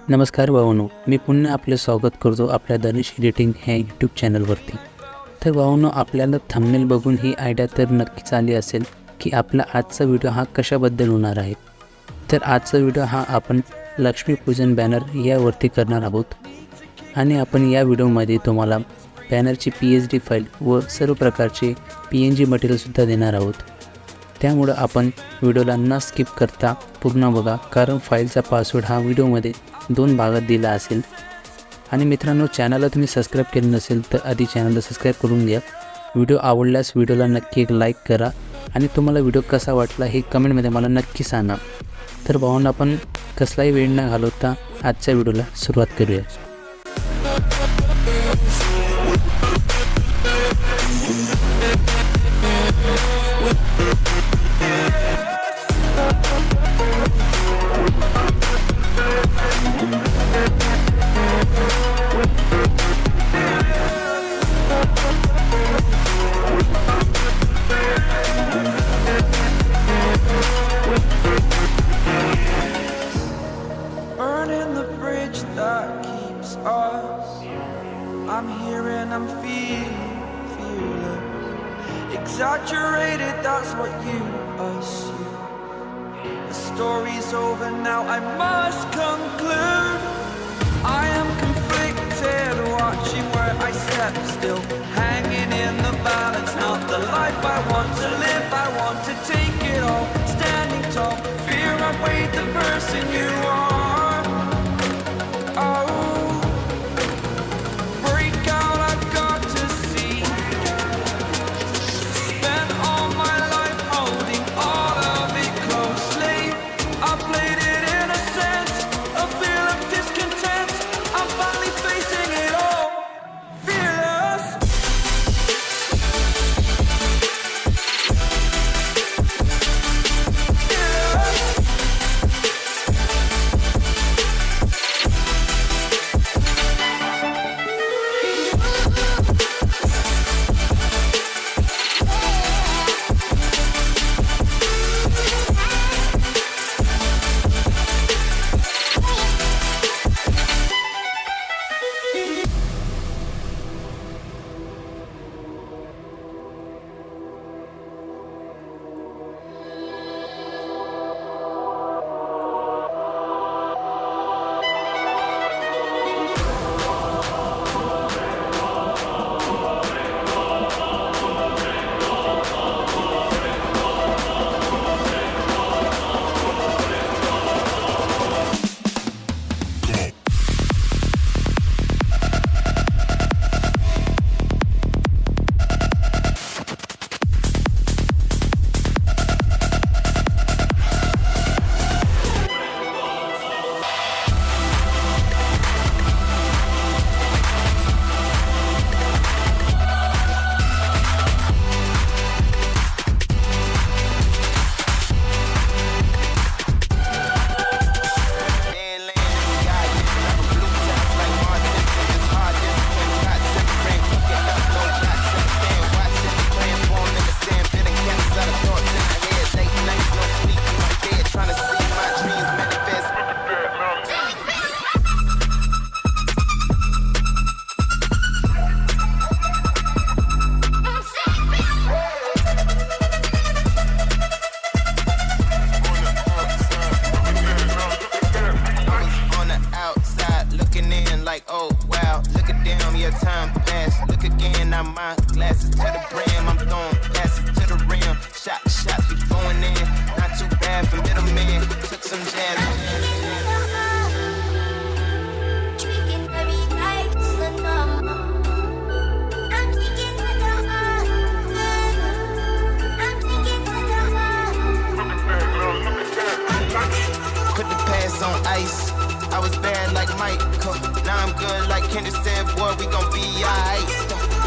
नमस्कार भावांनो, मी पुन्हा आपले स्वागत करतो आपल्या धनेश एडिटिंग ह्या यूट्यूब चॅनलवरती. तर भावांनो, आपल्याला थंबनेल बघून ही आयडिया तर नक्कीच आली असेल की आपला आजचा व्हिडिओ हा कशाबद्दल होणार आहे. तर आजचा व्हिडिओ हा आपण लक्ष्मी पूजन बॅनर यावरती करणार आहोत आणि आपण या व्हिडिओमध्ये तुम्हाला बॅनरची PSD फाईल व सर्व प्रकारचे PNG मटेरियलसुद्धा देणार आहोत. त्यामुळं आपण व्हिडिओला न स्किप करता पूर्ण बघा, कारण फाईलचा पासवर्ड हा व्हिडिओमध्ये 2 भागात दिला असेल. आणि मित्रांनो, चॅनलला तुम्ही सबस्क्राईब केलं नसेल तर आधी चॅनलला सबस्क्राईब करून घ्या. व्हिडिओ आवडल्यास व्हिडिओला नक्की एक लाईक करा आणि तुम्हाला व्हिडिओ कसा वाटला हे कमेंटमध्ये मला नक्की सांगा. तर भावांनो, आपण कसलाही वेळ न घालवता आजच्या व्हिडिओला सुरुवात करूया. I'm here and I'm feeling fearless. Exaggerated, that's what you assume. The story's over now, I must conclude. I am conflicted, watching where I step still, hanging in the balance. Not the life I want to live, I want to take it all. Standing tall, fear I weighed the person you are. Oh, I was bad like Michael, now I'm good like Kendrick said, boy, we gon' be alright.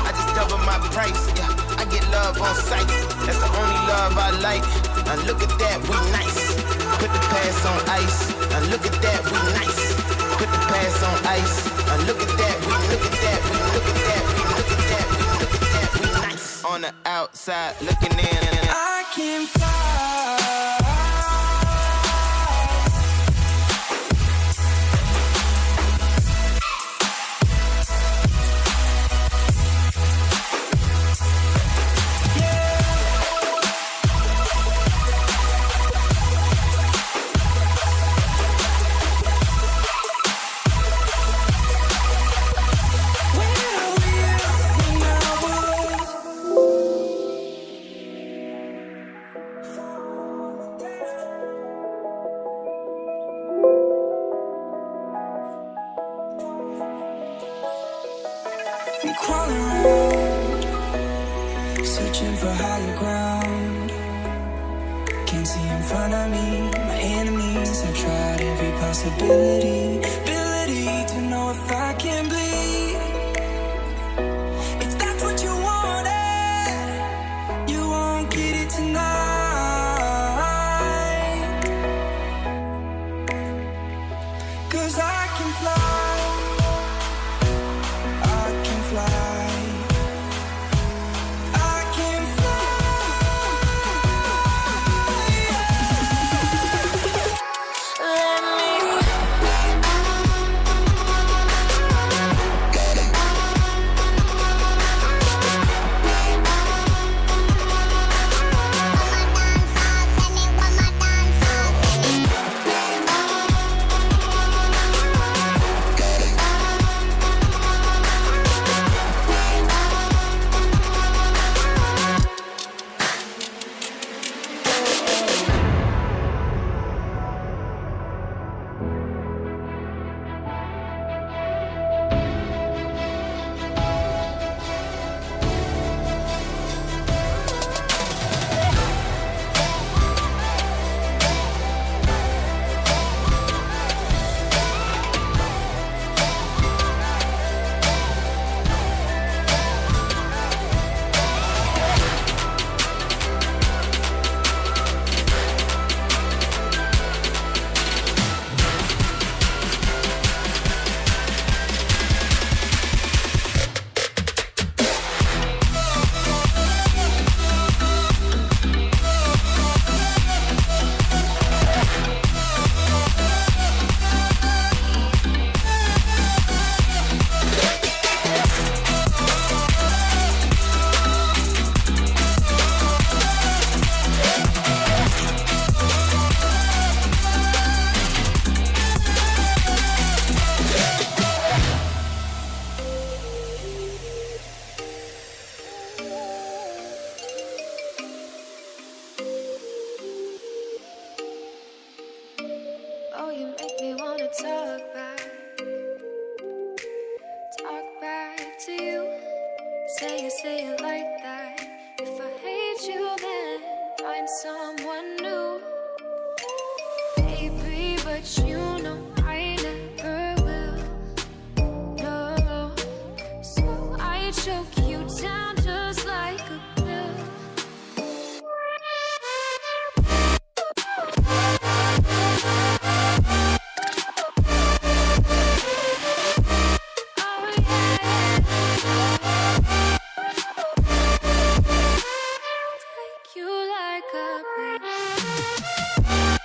I just double my price, yeah, I get love on sight, that's the only love I like. and look at that, we nice. Put the past on ice, and look at that, we nice. Put the past on ice, and look at that, we look at that, we look at that, we look at that, we look at that, we nice. On the outside looking in. I can fly. I'm crawling around, searching for higher ground. Can't see in front of me, my enemies. I've tried every possibility, ability to know if I can bleed. If that's what you wanted, you won't get it tonight. 'Cause I can fly. Oh, you make me wanna talk back to you. Say it like that. If I hate you, then find someone new. Baby, but you know I never will. No, so I choke you down just like a pill. Take you like a pill.